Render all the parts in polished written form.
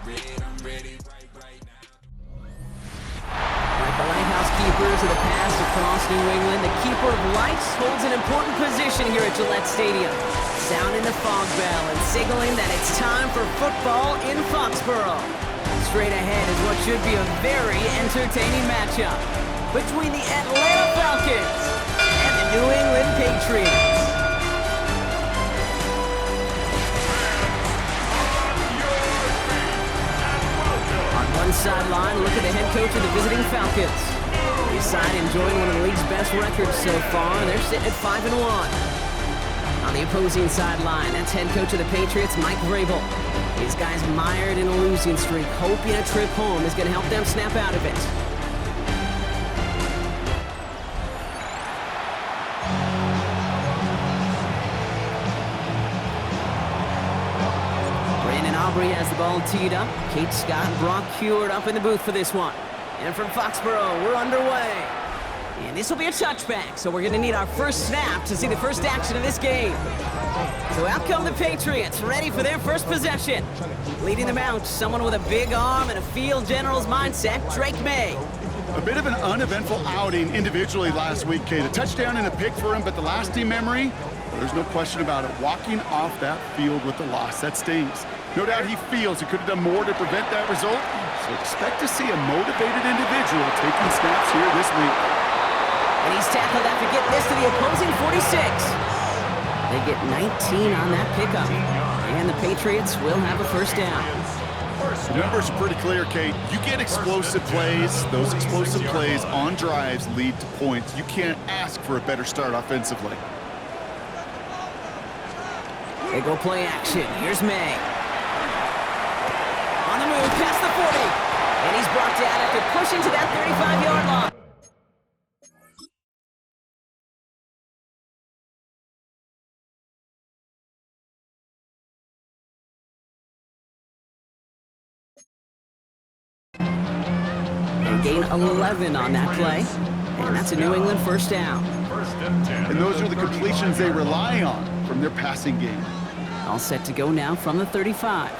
Like the lighthouse keepers of the past across New England, the keeper of lights holds an important position here at Gillette Stadium, sounding the fog bell and signaling that it's time for football in Foxborough. Straight ahead is what should be a very entertaining matchup between the Atlanta Falcons and the New England Patriots. On one sideline, look at the head coach of the visiting Falcons. His side enjoying one of the league's best records so far. They're sitting at 5-1. On the opposing sideline, that's head coach of the Patriots, Mike Vrabel. These guys mired in a losing streak, hoping a trip home is going to help them snap out of it. Brandon Aubrey has the ball teed up. Kate Scott and Brock Heward up in the booth for this one. And from Foxborough, we're underway. And this will be a touchback, so we're going to need our first snap to see the first action of this game. So out come the Patriots, ready for their first possession. Leading them out, someone with a big arm and a field general's mindset, Drake May. A bit of an uneventful outing individually last week, Kate. A touchdown and a pick for him, but the lasting memory, there's no question about it. Walking off that field with the loss, that stings. No doubt he feels he could have done more to prevent that result, so expect to see a motivated individual taking snaps here this week. And he's tackled after getting this to the opposing 46. They get 19 on that pickup. And the Patriots will have a first down. The numbers are pretty clear, Kate. You get explosive plays. Those explosive plays on drives lead to points. You can't ask for a better start offensively. They go play action. Here's May. On the move, past the 40. And he's brought down after pushing to that 35-yard line. Gain 11 on that play, and that's a New England first down. And those are the completions they rely on from their passing game. All set to go now from the 35.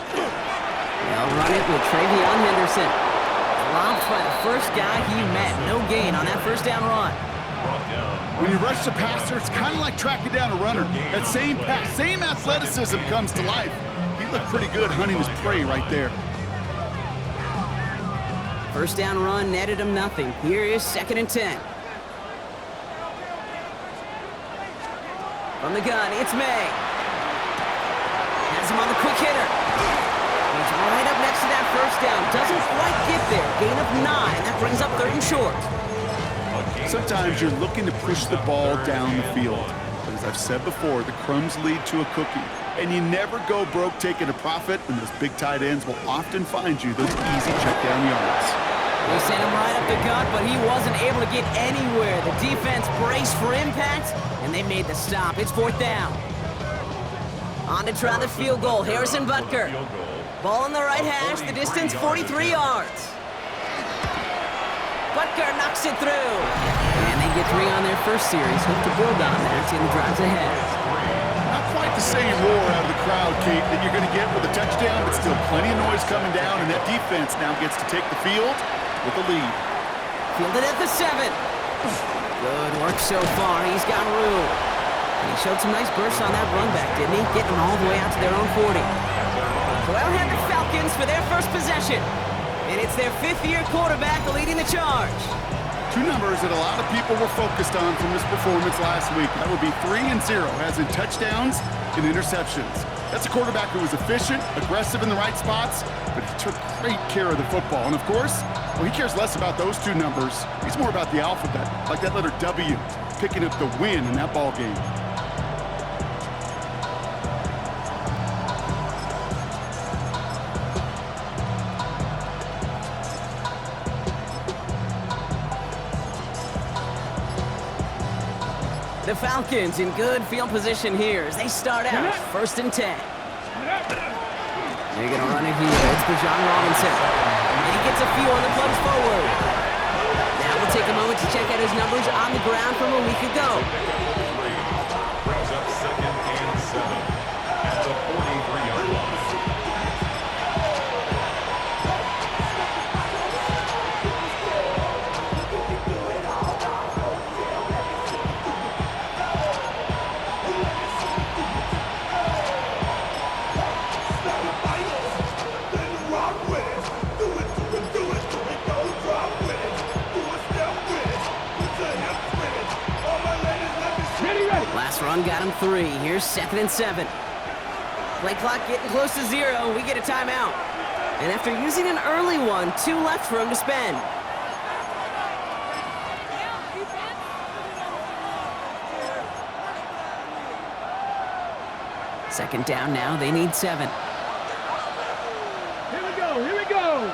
They'll run it with Travion Henderson. Dropped by the first guy he met. No gain on that first down run. When you rush the passer, it's kind of like tracking down a runner. That same pass, same athleticism comes to life. He looked pretty good hunting his prey right there. First down run netted him nothing. Here is 2nd and 10. From the gun, it's May. Has him on the quick hitter. He's right up next to that first down. Doesn't quite get there. Gain of 9. That brings up 3rd and short. Sometimes you're looking to push the ball down the field. But as I've said before, the crumbs lead to a cookie. And you never go broke taking a profit, and those big tight ends will often find you those easy check-down yards. They sent him right up the gut, but he wasn't able to get anywhere. The defense braced for impact, and they made the stop. It's 4th down. On to try the field goal, Harrison Butker. Ball in the right hash, the distance 43 yards. Butker knocks it through. And they get 3 on their first series. Hope to build on that in the drives ahead. Not quite the same roar out of the crowd, Kate, that you're going to get with a touchdown, but still plenty of noise coming down, and that defense now gets to take the field with the lead. Fielded at the 7. Good work so far. He's got room. And he showed some nice bursts on that run back, didn't he? Getting them all the way out to their own 40. So out have the Falcons for their first possession. And it's their 5th-year quarterback leading the charge. 2 numbers that a lot of people were focused on from this performance last week. That would be 3 and 0, as in touchdowns and interceptions. That's a quarterback who was efficient, aggressive in the right spots, but he took great care of the football. And of course, well, he cares less about those 2 numbers. He's more about the alphabet, like that letter W, picking up the win in that ball game. The Falcons in good field position here as they start out 1st and 10. They're going to run it here. It's for John Robinson. And he gets a few on the plunge forward. Now we'll take a moment to check out his numbers on the ground from a week ago. Brings up 2nd and 7 at the 43-yard line. got him 3. Here's 2nd and 7. Play clock getting close to 0. We get a timeout. And after using an early one, 2 left for him to spend. Second down now. They need 7. Here we go. Here we go.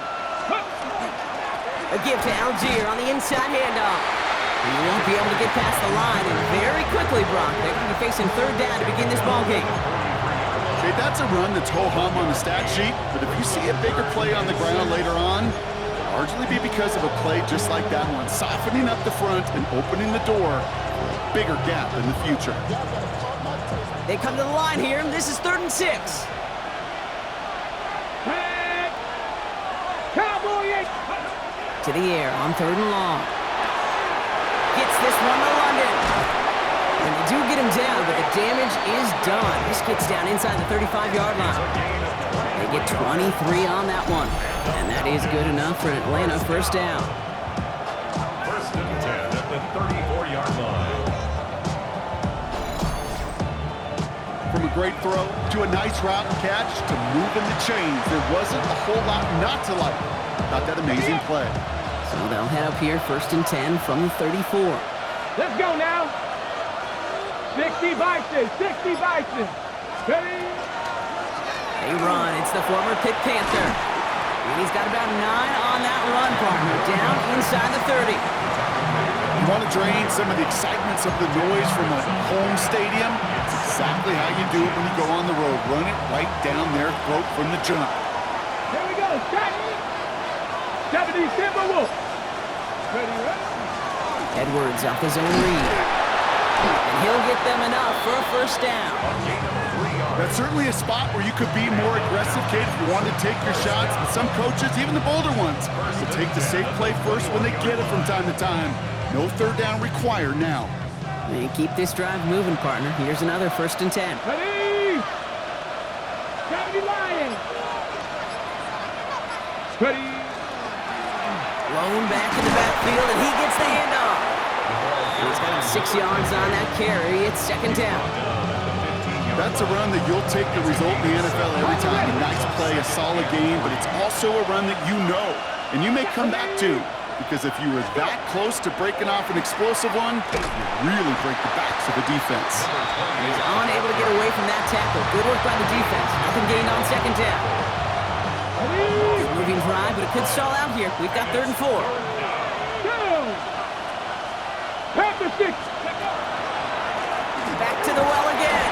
A give to Algier on the inside handoff. He won't be able to get past the line, and very quickly, Brock, they're going to be facing 3rd down to begin this ballgame. Okay, that's a run that's ho-hum on the stat sheet, but if you see a bigger play on the ground later on, it'll largely be because of a play just like that one, softening up the front and opening the door for a bigger gap in the future. They come to the line here, and this is 3rd and 6. To the air on 3rd and long. Gets this one to London. And they do get him down, but the damage is done. This gets down inside the 35-yard line. They get 23 on that one. And that is good enough for an Atlanta 1st down. 1st and 10 at the 34-yard line. From a great throw to a nice route and catch to moving the chains, there wasn't a whole lot not to like about that amazing play. So they'll head up here 1st and 10 from the 34. Let's go now. 60 Bison. 60 Bison. Ready? They run. It's the former Pitt Panther. And he's got about 9 on that run, partner. Down inside the 30. You want to drain some of the excitements of the noise from a home stadium? It's exactly how you do it when you go on the road. Run it right down their throat from the jump. Here we go. 70 Timberwolves. Ready, ready? Edwards off his own read. And he'll get them enough for a 1st down. That's certainly a spot where you could be more aggressive, Kate, if you want to take your shots. But some coaches, even the bolder ones, will take the safe play first when they get it from time to time. No 3rd down required now. And keep this drive moving, partner. Here's another 1st and 10. Ready? 70 Lions. Ready? Blown back in the backfield, and he gets the handoff. And he's got him 6 yards on that carry. It's 2nd down. That's a run that you'll take the result in the NFL every time. A nice play, a solid game, but it's also a run that you know, and you may come back to, because if you were that close to breaking off an explosive one, you really break the backs of the defense. And he's unable to get away from that tackle. Good work by the defense. Nothing gained on 2nd down. Moving drive, but it could stall out here. We've got 3rd and 4. Back to the well again.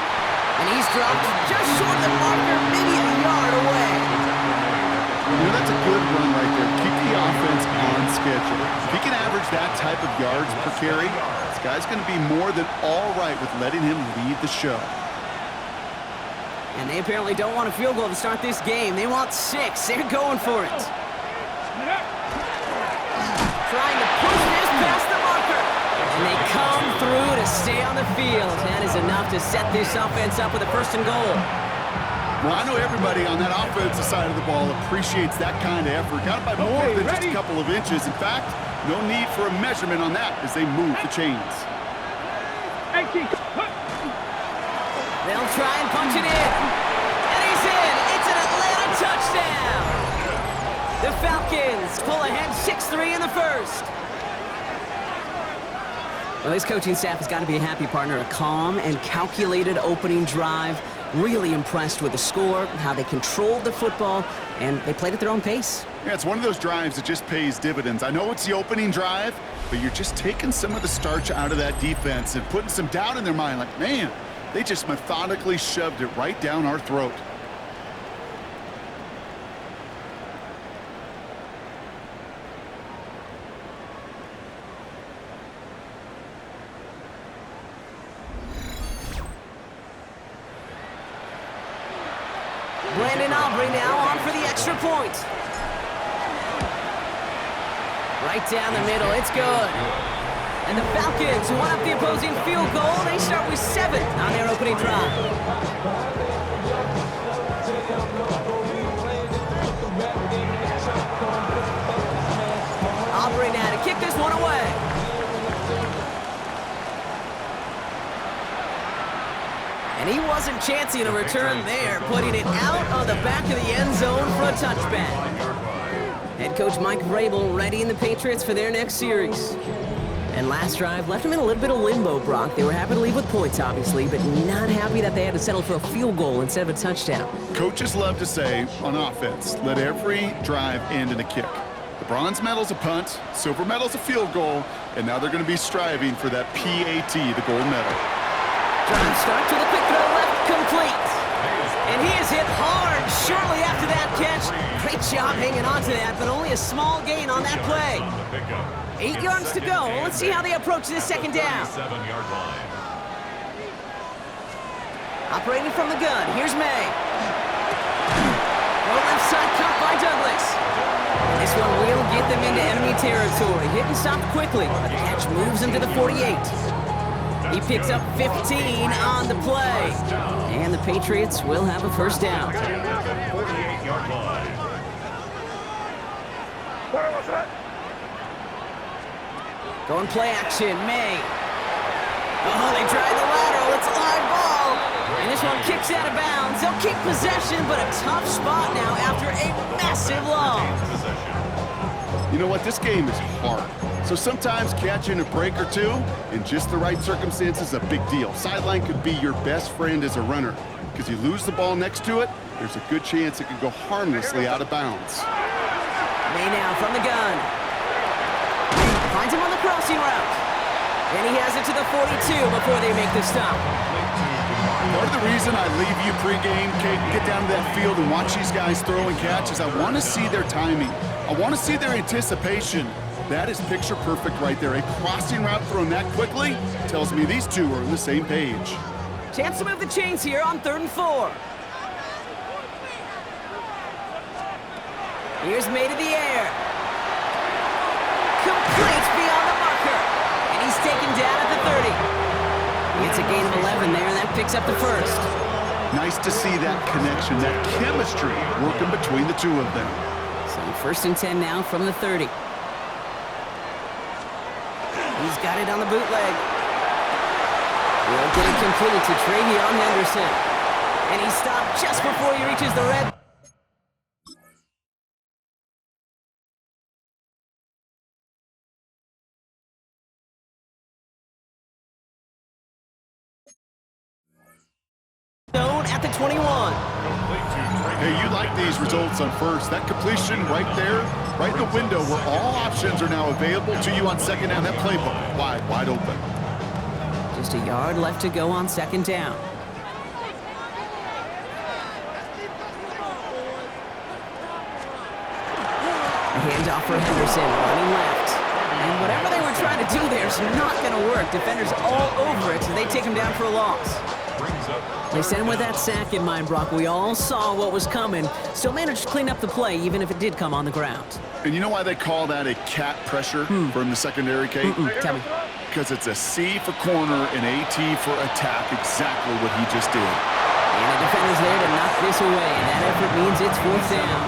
And he's dropped just short of the marker, maybe a yard away. You know, that's a good run right there. Keep the offense on schedule. If he can average that type of yards per carry, this guy's going to be more than all right with letting him lead the show. And they apparently don't want a field goal to start this game. They want 6. They're going for it. Trying to push this past the marker. And they come through to stay on the field. That is enough to set this offense up with a 1st and goal. Well, I know everybody on that offensive side of the ball appreciates that kind of effort. Got it by more than just a couple of inches. In fact, no need for a measurement on that as they move the chains. They'll try and punch it in. And he's in. It's an Atlanta touchdown. The Falcons pull ahead 6-3 in the 1st. Well, this coaching staff has got to be a happy partner. A calm and calculated opening drive. Really impressed with the score, how they controlled the football, and they played at their own pace. Yeah, it's one of those drives that just pays dividends. I know it's the opening drive, but you're just taking some of the starch out of that defense and putting some doubt in their mind. Like, man, they just methodically shoved it right down our throat. Brandon Aubrey now on for the extra point. Right down the middle, it's good. And the Falcons, who want up the opposing field goal, they start with 7 on their opening drive. Aubrey now to kick this one away. And he wasn't chancing a return there, putting it out of the back of the end zone for a touchback. Head coach Mike Vrabel readying the Patriots for their next series. And last drive left them in a little bit of limbo, Brock. They were happy to leave with points, obviously, but not happy that they had to settle for a field goal instead of a touchdown. Coaches love to say, on offense, let every drive end in a kick. The bronze medal's a punt, silver medal's a field goal, and now they're going to be striving for that PAT, the gold medal. Drive start to the quick throw left, complete. And he is hit hard shortly after that catch. Great job hanging on to that, but only a small gain on that play. 8 yards to go. Let's see how they approach this second down. Operating from the gun, here's May. Throw left side cut by Douglas. This one will get them into enemy territory. Hit and stop quickly. The catch moves him to the 48. He picks up 15 on the play. And the Patriots will have a first down. 48-yard line. Going play action, May. Oh, they tried the lateral. It's a live ball. And this one kicks out of bounds. They'll keep possession, but a tough spot now after a massive loss. You know what? This game is hard. So sometimes catching a break or two in just the right circumstances is a big deal. Sideline could be your best friend as a runner because you lose the ball next to it, there's a good chance it could go harmlessly out of bounds. May now from the gun. Finds him on the crossing route. And he has it to the 42 before they make the stop. Part of the reason I leave you pregame, Kate, and get down to that field and watch these guys throw and catch is I want to see their timing. I want to see their anticipation. That is picture perfect right there. A crossing route thrown that quickly tells me these two are on the same page. Chance to move the chains here on 3rd and 4. Here's May to the air. Complete beyond the marker. And he's taken down at the 30. It's a gain of 11 there, and that picks up the first. Nice to see that connection, that chemistry working between the two of them. So 1st and 10 now from the 30. He's got it on the bootleg. Will get it complete to Travion Henderson. And he stopped just before he reaches the red. At the 21. Hey, you like these results on first. That completion right there, right in the window where all options are now available to you on second down. That playbook wide open. Just a yard left to go on 2nd down. A handoff for Henderson, running left. And whatever they were trying to do there is not going to work. Defenders all over it, so they take him down for a loss. They sent him with that sack in mind, Brock. We all saw what was coming. Still managed to clean up the play, even if it did come on the ground. And you know why they call that a cat pressure from the secondary, Kate? Tell me. Because it's a C for corner and AT for attack, exactly what he just did. And the defender's there to knock this away, and that effort means it's 4th down.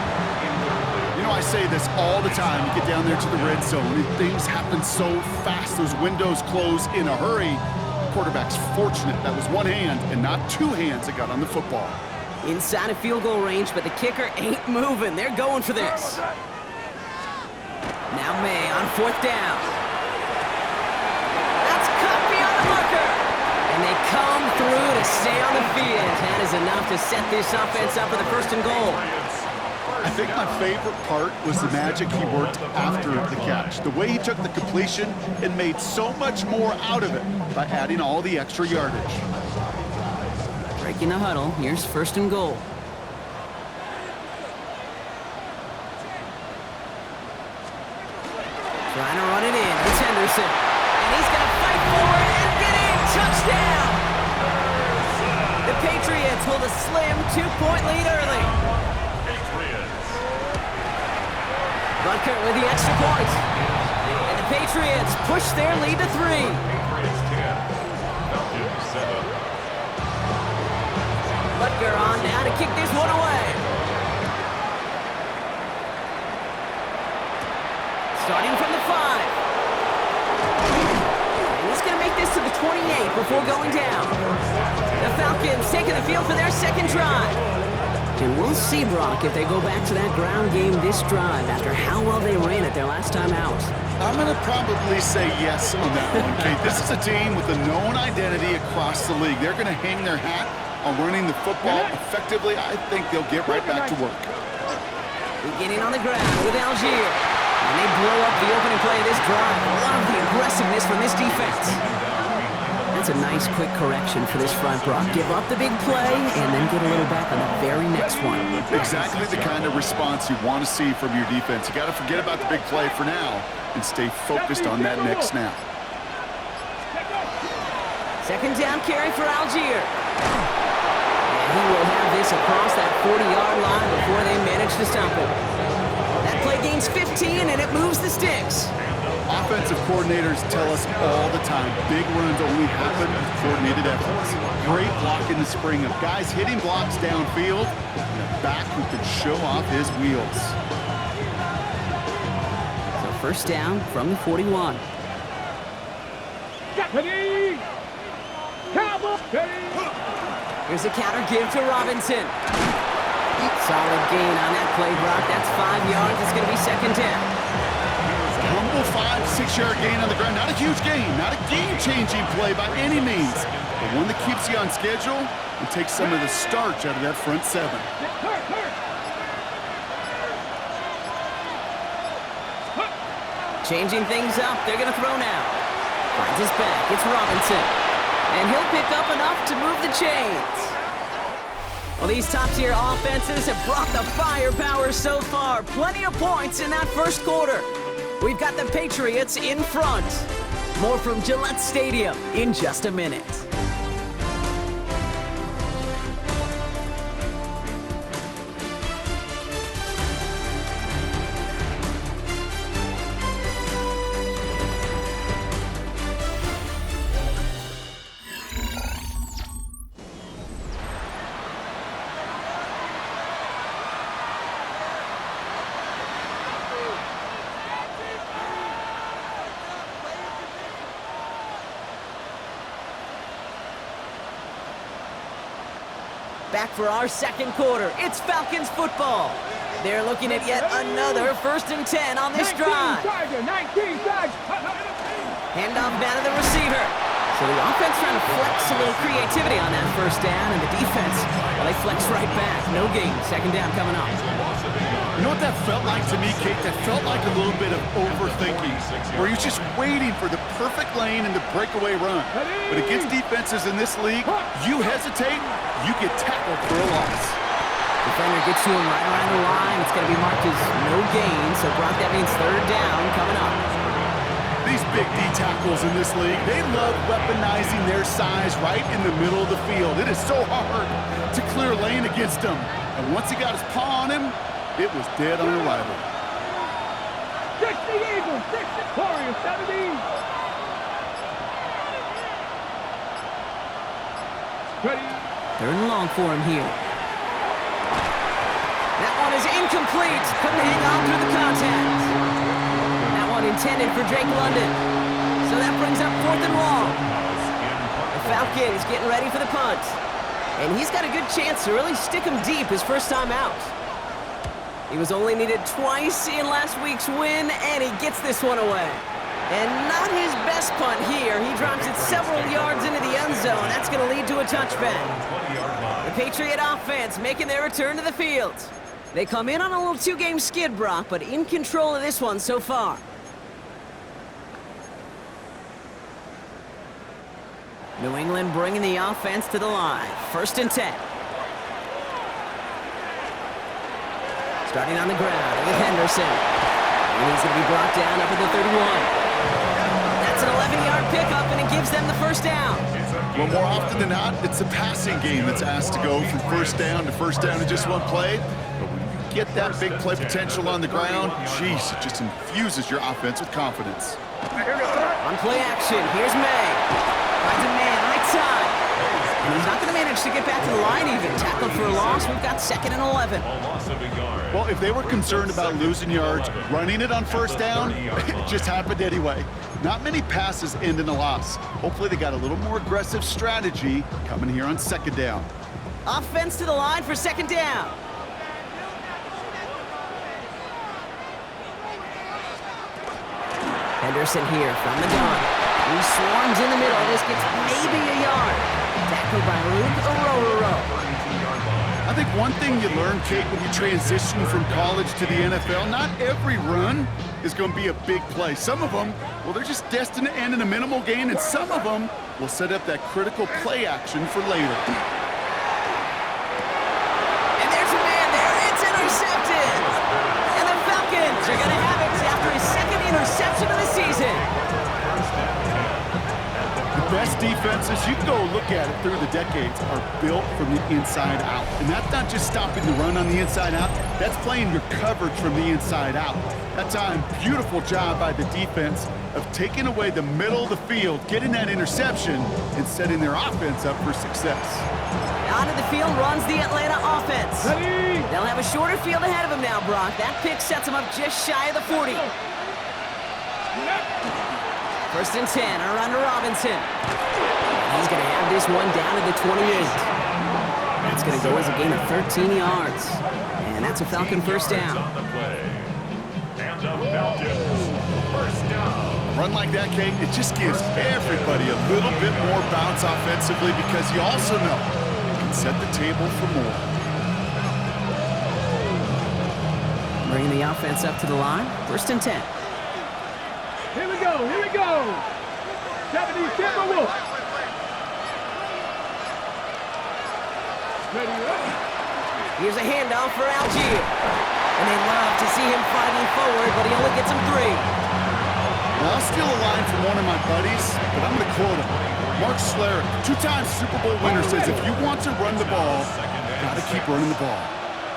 You know, I say this all the time. You get down there to the red zone, and things happen so fast. Those windows close in a hurry. Quarterback's fortunate that was one hand and not two hands that got on the football. Inside of field goal range, but the kicker ain't moving. They're going for this. Now May on 4th down. That's cut beyond the marker. And they come through to stay on the field. That is enough to set this offense up for the 1st and goal. I think my favorite part was the magic he worked after the catch. The way he took the completion and made so much more out of it by adding all the extra yardage. Breaking the huddle, here's 1st and goal. Trying to run it in, it's Henderson. And he's going to fight forward and get in, touchdown! The Patriots hold a slim 2-point lead early. Butker with the extra point. And the Patriots push their lead to 3. Patriots 10, Falcons 7. Butker on now to kick this one away. Starting from the 5. And he's going to make this to the 28 before going down. The Falcons taking the field for their second drive. And we'll see, Brock, if they go back to that ground game this drive after how well they ran it their last time out. I'm going to probably say yes on that one, Kate. This is a team with a known identity across the league. They're going to hang their hat on running the football effectively. I think they'll get right back to work. Beginning on the ground with Algier. And they blow up the opening play of this drive. Love the aggressiveness from this defense. That's a nice quick correction for this front, Brock. Give up the big play and then get a little back on the very next one. Exactly the kind of response you want to see from your defense. You got to forget about the big play for now and stay focused on that next snap. Second down carry for Algier. And he will have this across that 40-yard line before they manage to stop him. That play gains 15 and it moves the sticks. Offensive coordinators tell us all the time, big runs only happen with coordinated efforts. Great block in the spring of guys hitting blocks downfield and a back who can show off his wheels. So first down from the 41. Ready. Cowboy. Ready. Here's a counter give to Robinson. Solid gain on that play, Brock. That's 5 yards. It's going to be second down. Humble 5-6-yard gain on the ground. Not a huge gain, not a game-changing play by any means, but one that keeps you on schedule and takes some of the starch out of that front seven. Changing things up. They're going to throw now. Finds his back. It's Robinson. And he'll pick up enough to move the chains. Well, these top-tier offenses have brought the firepower so far. Plenty of points in that first quarter. We've got the Patriots in front. More from Gillette Stadium in just a minute. Back for our second quarter. It's Falcons football. They're looking at yet another 1st and 10 on this drive. Handoff down to the receiver. So the offense trying to flex a little creativity on that first down, and the defense, well, they flex right back. No gain. Second down coming up. You know what that felt like to me, Kate? That felt like a little bit of overthinking, where you're just waiting for the perfect lane and the breakaway run. But against defenses in this league, you hesitate, you get tackled for a loss. Defender gets to him right around the line. It's going to be marked as no gain, so Brock, that means third down coming up. These big D tackles in this league, they love weaponizing their size right in the middle of the field. It is so hard to clear lane against them. And once he got his paw on him, it was dead on arrival. 60 Eagles, 60 Warriors, 70. Ready. Third and long for him here. That one is incomplete. Couldn't hang on through the contact. That one intended for Drake London. So that brings up 4th and long. The Falcons getting ready for the punt. And he's got a good chance to really stick him deep his first time out. He was only needed twice in last week's win, and he gets this one away. And not his best punt here. He drops it several yards into the end zone. That's going to lead to a touchback. The Patriot offense making their return to the field. They come in on a little 2-game skid, Brock, but in control of this one so far. New England bringing the offense to the line. 1st and 10. Starting on the ground with Henderson. And he's going to be brought down up at the 31. That's an 11-yard pickup, and it gives them the first down. Well, more often than not, it's a passing game that's asked to go from first down in just one play. But when you get that big play potential on the ground, geez, it just infuses your offense with confidence. On play action, here's May. Finds a man right side. And he's not going to manage to get back to the line even. Tackled for a loss. We've got 2nd and 11. A loss of a yard. Well, if they were concerned about losing yards, running it on first down, it just happened anyway. Not many passes end in a loss. Hopefully they got a little more aggressive strategy coming here on 2nd down. Offense to the line for 2nd down. Henderson here from the gun. He swarms in the middle. This gets maybe a yard. Tackled by Luke Ororo. I think one thing you learn, Kate, when you transition from college to the NFL, not every run is going to be a big play. Some of them, well, they're just destined to end in a minimal gain, and some of them will set up that critical play action for later. And there's a man there. It's intercepted. And the Falcons are going to have it after his 2nd interception of the season. The best defenses, you can go look at it through the decades, are built from the inside out. And that's not just stopping the run on the inside out, that's playing your coverage from the inside out. That time, beautiful job by the defense of taking away the middle of the field, getting that interception, and setting their offense up for success. Out of the field runs the Atlanta offense. Ready. They'll have a shorter field ahead of them now, Brock. That pick sets them up just shy of the 40. 1st and 10, around to Robinson. He's going to have this one down at the 28. That's going to go as a gain of 13 yards. And that's a Falcon first down. On the play. And the Falcons, first down. A run like that, Kate, it just gives everybody a little bit more bounce offensively because you also know you can set the table for more. Bringing the offense up to the line. 1st and 10. Here we go. Here we go. 70 Timberwolves. Ready up. Here's a handoff for Algier. And they love to see him fighting forward, but he only gets him 3. Now, I'll steal a line from one of my buddies, but I'm going to quote him. Mark Schlereth, 2-time Super Bowl winner, says if you want to run the ball, you got to keep running the ball.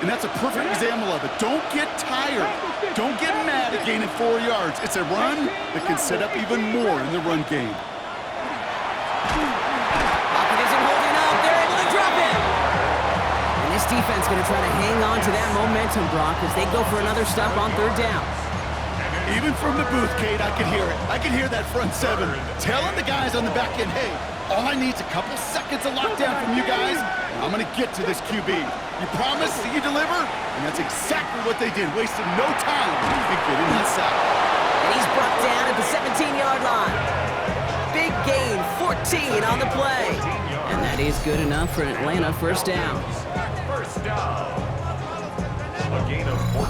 And that's a perfect example of it. Don't get tired. Don't get mad at gaining 4 yards. It's a run that can set up even more in the run game. Pocket isn't holding up. They're able to drop it. And this defense going to try to hang on to that momentum, Brock, as they go for another stop on 3rd down. Even from the booth, Kate, I can hear it. I can hear that front 7 telling the guys on the back end, hey, all I need is a couple seconds of lockdown from you guys, and I'm going to get to this QB. You promise that you deliver? And that's exactly what they did, wasting no time in getting that sack. And he's brought down at the 17-yard line. Big gain, 14 on the play. And that is good enough for an Atlanta first down. First down. A gain of 14.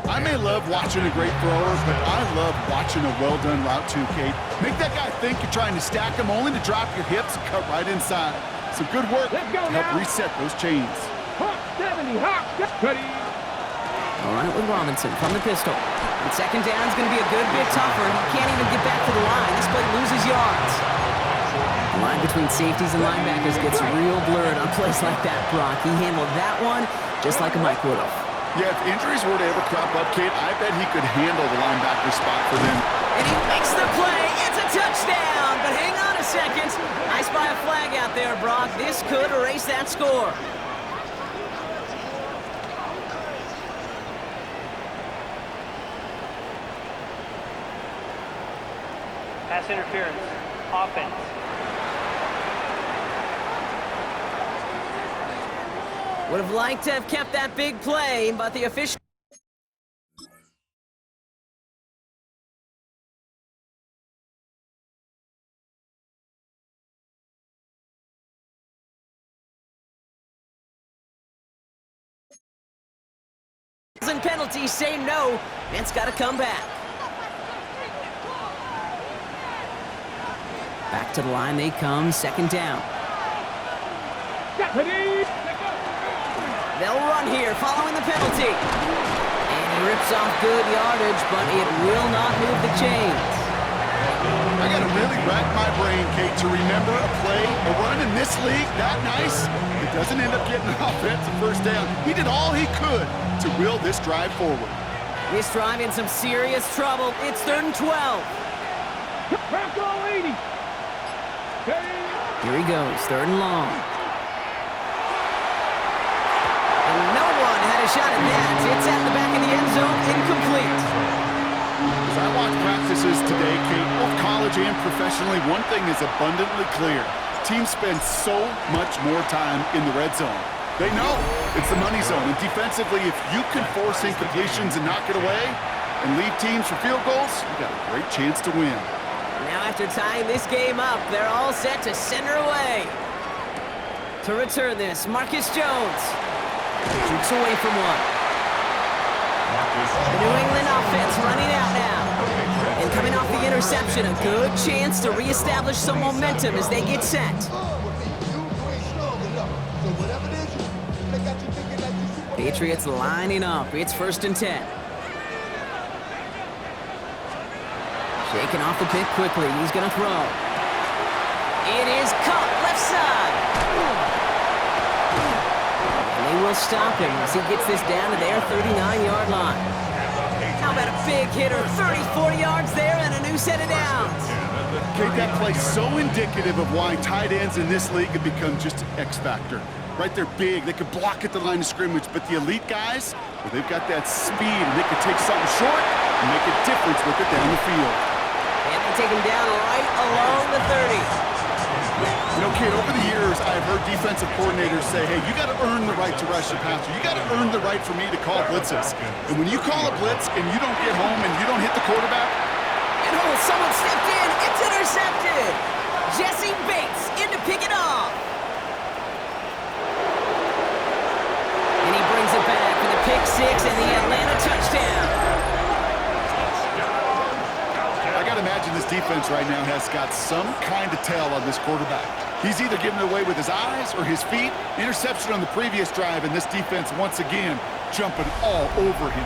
I may love watching a great thrower, but I love watching a well-done route too, Kate. Make that guy think you're trying to stack him, only to drop your hips and cut right inside. Some good work to help reset those chains. Hawk 70. Hawk. Ready. All right, with Robinson from the pistol. And 2nd down is going to be a good bit tougher. He can't even get back to the line. This play loses yards. The line between safeties and linebackers gets real blurred on plays like that, Brock. He handled that one just like a Mike would have. Yeah, if injuries were to ever crop up, Kate, I bet he could handle the linebacker spot for them. And he makes the play. It's a touchdown. But hang on a second. I spy a flag out there, Brock. This could erase that score. Pass interference. Offense. Would have liked to have kept that big play, but the official... and penalties say no, and it's got to come back. Back to the line they come, 2nd down. They'll run here, following the penalty. And he rips off good yardage, but it will not move the chains. I got to really rack my brain, Kate, to remember a play, a run in this league that nice. It doesn't end up getting an offensive first down. He did all he could to will this drive forward. This drive in some serious trouble. It's 3rd and 12. Bronco 80. Here he goes, 3rd and long. shot at that. It's at the back of the end zone, incomplete. As I watch practices today, Kate, both college and professionally, one thing is abundantly clear. Teams spend so much more time in the red zone. They know it's the money zone. And defensively, if you can force incompletions and knock it away and leave teams for field goals, you got a great chance to win. Now after tying this game up, they're all set to send her away. To return this, Marcus Jones. Shoots away from one. The New England offense running out now. And coming off the interception, a good chance to reestablish some momentum as they get set. Patriots lining up. It's 1st and 10. Shaking off the pick quickly. He's going to throw. It is caught left side. And they will stop him as he gets this down to their 39-yard line. How about a big hitter? 34 yards there and a new set of downs. Kate, that play's so indicative of why tight ends in this league have become just an X factor. Right, they're big, they could block at the line of scrimmage, but the elite guys, well, they've got that speed and they can take something short and make a difference with it down the field. And they take him down right along the 30. You know, Kate, over the years, I've heard defensive coordinators say, hey, you got to earn the right to rush the passer. You got to earn the right for me to call blitzes. And when you call a blitz and you don't get home and you don't hit the quarterback. And someone stepped in. It's intercepted. Jesse Bates in to pick it off. And he brings it back for the pick six and the Atlanta touchdown. I got to imagine this defense right now has got some kind of tell on this quarterback. He's either giving it away with his eyes or his feet. Interception on the previous drive, and this defense once again jumping all over him.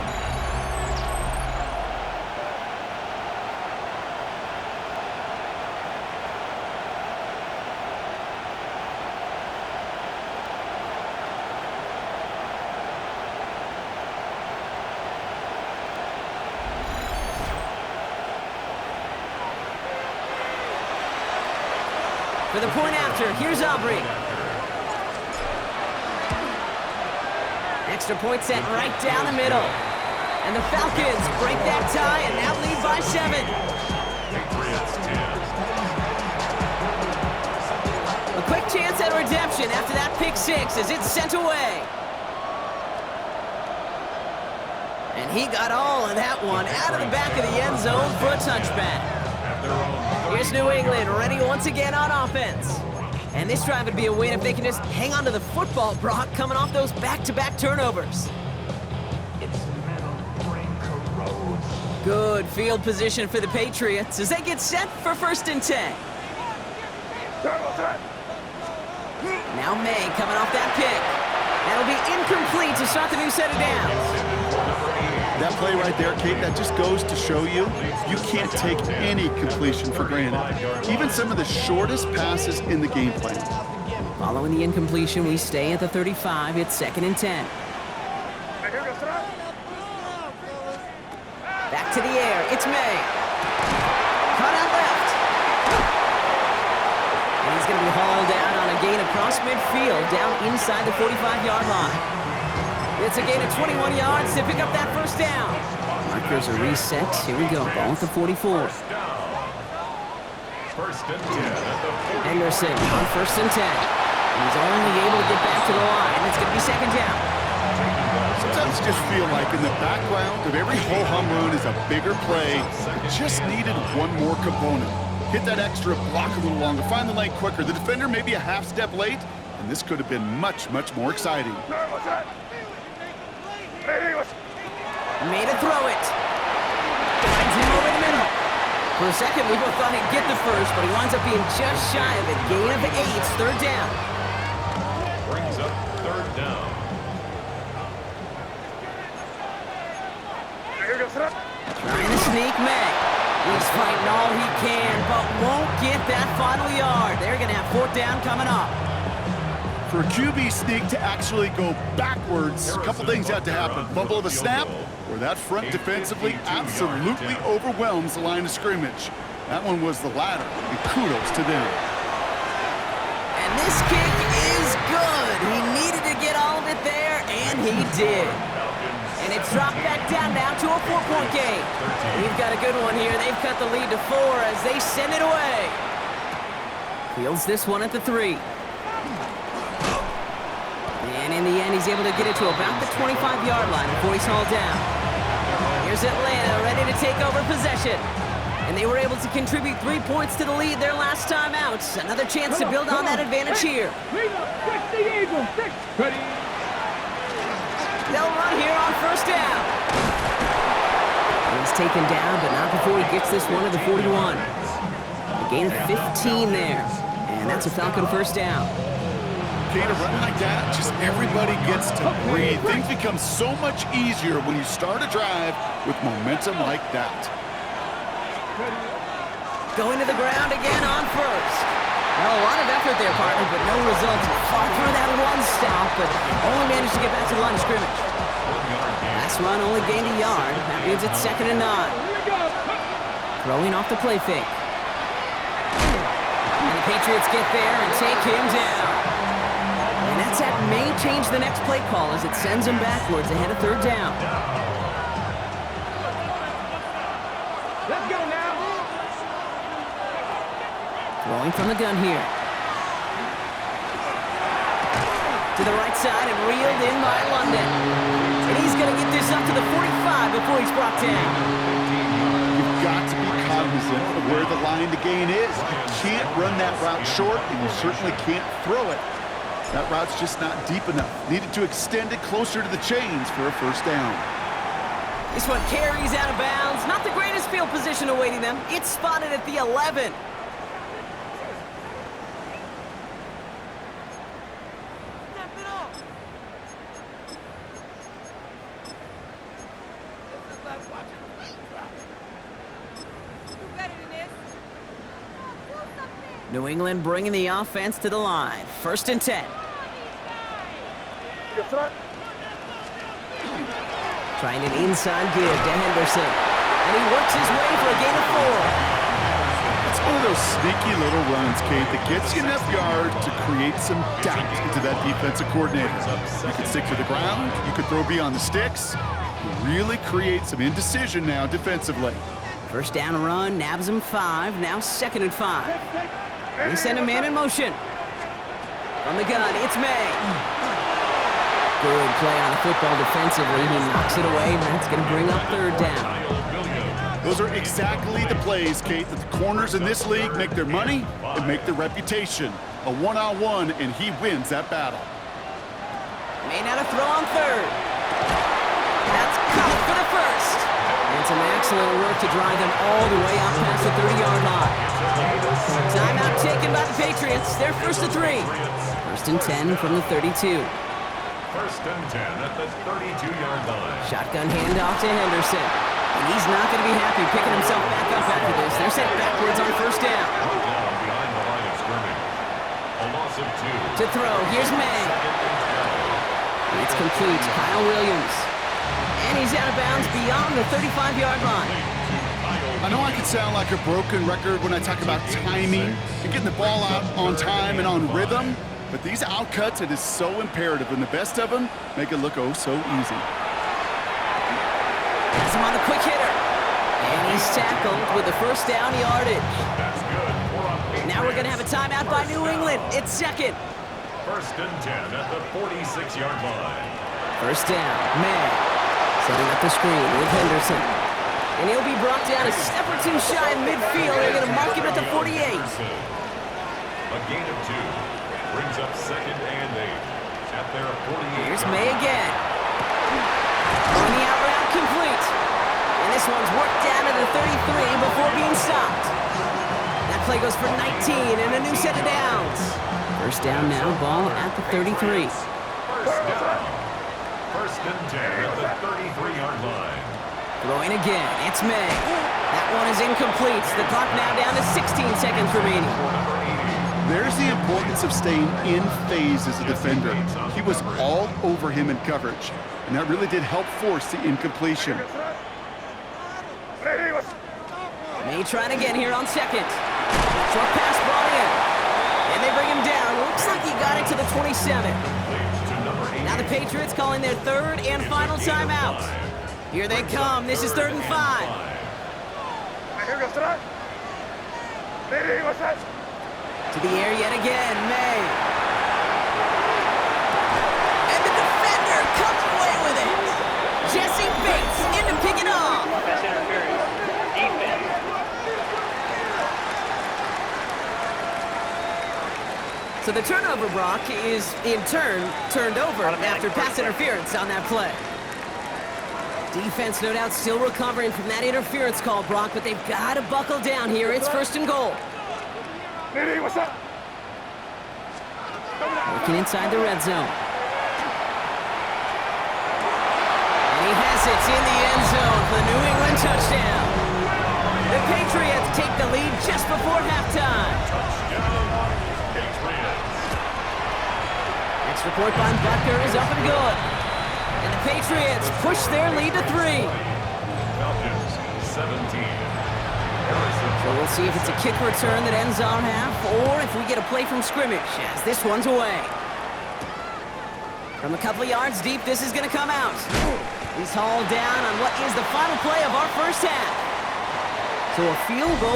For the point after, here's Aubrey. Extra point set right down the middle. And the Falcons break that tie and now lead by 7. Patriots 10. A quick chance at redemption after that pick six as it's sent away. And he got all of that one out of the back of the end zone for a touchback. Here's New England ready once again on offense. And this drive would be a win if they can just hang on to the football, Brock, coming off those back-to-back turnovers. Good field position for the Patriots as they get set for 1st and 10. Now May coming off that pick. That'll be incomplete to start the new set of downs. That play right there, Kate, that just goes to show you, you can't take any completion for granted. Even some of the shortest passes in the game plan. Following the incompletion, we stay at the 35. It's 2nd and 10. Back to the air. It's May. Cut out left. And he's going to be hauled out on a gain across midfield down inside the 45-yard line. It's a gain of 21 yards to pick up that 1st down. Markers are reset. Here we go. Ball at the 44. 1st and 10 at the 40. Henderson on 1st and 10. He's only able to get back to the line. It's going to be 2nd down. Sometimes you just feel like in the background of every ho-hum run is a bigger play. It just needed one more component. Hit that extra, block a little longer, find the lane quicker. The defender maybe a half step late, and this could have been much, much more exciting. Made a throw it. Finds him over the middle. For a second, we both thought he'd get the first, but he winds up being just shy of it. Gain of 8, 3rd down. Brings up 3rd down. Trying to sneak May. He's fighting all he can, but won't get that final yard. They're going to have 4th down coming up. For a QB sneak to actually go backwards, a couple things have to happen. Fumble of a snap, or that front defensively absolutely overwhelms the line of scrimmage. That one was the latter, and kudos to them. And this kick is good. He needed to get all of it there, and he did. And it's dropped back down now to a 4-point game. We've got a good one here. They've cut the lead to 4 as they send it away. Fields this one at the 3. And in the end, he's able to get it to about the 25-yard line before he's hauled down. Here's Atlanta ready to take over possession. And they were able to contribute 3 points to the lead their last time out. Another chance to build on that advantage here. They'll run here on first down. He's taken down, but not before he gets this one to the 41. A gain of 15 there. And that's a Falcon first down. Okay, to run like that, just everybody gets to breathe. Things become so much easier when you start a drive with momentum like that. Going to the ground again on first. Well, a lot of effort there, partner, but no results. Fought through that one stop, but only managed to get back to the line of scrimmage. Last run only gained a yard. That means it's 2nd and 9. Throwing off the play fake. And the Patriots get there and take him down. And that may change the next play call as it sends him backwards ahead of 3rd down. Let's go now. Throwing from the gun here. To the right side and reeled in by London. And he's going to get this up to the 45 before he's brought down. You've got to be cognizant of where the line to gain is. You can't run that route short, and you certainly can't throw it. That route's just not deep enough. Needed to extend it closer to the chains for a first down. This one carries out of bounds. Not the greatest field position awaiting them. It's spotted at the 11. New England bringing the offense to the line. 1st and 10. Trying an inside give to Henderson. And he works his way for a gain of 4. It's one of those sneaky little runs, Kate, that gets you enough yard to create some doubt into that defensive coordinator. You can stick to the ground. You can throw beyond the sticks. You really create some indecision now defensively. First down run, nabs him 5. Now 2nd and 5. They send a man in motion. From the gun, it's May. Good play on the football defensively. He knocks it away, and that's going to bring up 3rd down. Those are exactly the plays, Kate, that the corners in this league make their money and make their reputation. A one-on-one, and he wins that battle. May not have throw on 3rd. That's caught for the 1st. And some excellent work to drive them all the way out past the 30-yard line. Timeout taken by the Patriots. They're 1st and 3. 1st and 10 from the 32. 1st and 10 at the 32-yard line. Shotgun handoff to Henderson. And he's not going to be happy picking himself back up after this. They're sent backwards on 1st down. Down behind the line of scrimmage. A loss of 2. To throw, here's May. It's complete. Kyle Williams. And he's out of bounds beyond the 35-yard line. I know I could sound like a broken record when I talk about timing and getting the ball out on time and on rhythm, but these outcuts, it is so imperative, and the best of them make it look oh so easy. Has him on the quick hitter. And he's tackled with the 1st down yardage. That's good. Now we're going to have a timeout by New England. It's 2nd. 1st and 10 at the 46-yard line. 1st down, May. Setting up the screen with Henderson. And he'll be brought down a step or 2 shy of midfield. They're going to mark him at the 48. A gain of 2 brings up 2nd and 8 at their 48. Here's May again. On the out route, complete. And this one's worked down to the 33 before being stopped. That play goes for 19 and a new set of downs. 1st down now, ball at the 33. 1st down. 1st and 10 at the 33-yard line. Throwing again, it's May. That one is incomplete. The clock now down to 16 seconds remaining. There's the importance of staying in phase as a defender. He was all over him in coverage, and that really did help force the incompletion. May trying again here on 2nd. Short pass brought in. And they bring him down. Looks like he got it to the 27. Now the Patriots calling their third and final timeout. Here they come. This is 3rd and 5. To the air yet again, May. And the defender comes away with it. Jesse Bates in to pick it off. Pass interference. Defense. So the turnover, Brock, is in turn turned over after pass interference on that play. Defense, no doubt, still recovering from that interference call, Brock, but they've got to buckle down here. It's 1st and goal. What's up? Working inside the red zone. And he has it in the end zone for the New England touchdown. The Patriots take the lead just before halftime. Extra point by Butker is up and good. And the Patriots push their lead to 3. Falcons 17. So we'll see if it's a kick return that ends on half, or if we get a play from scrimmage, as this one's away. From a couple of yards deep, this is going to come out. He's hauled down on what is the final play of our first half. So a field goal.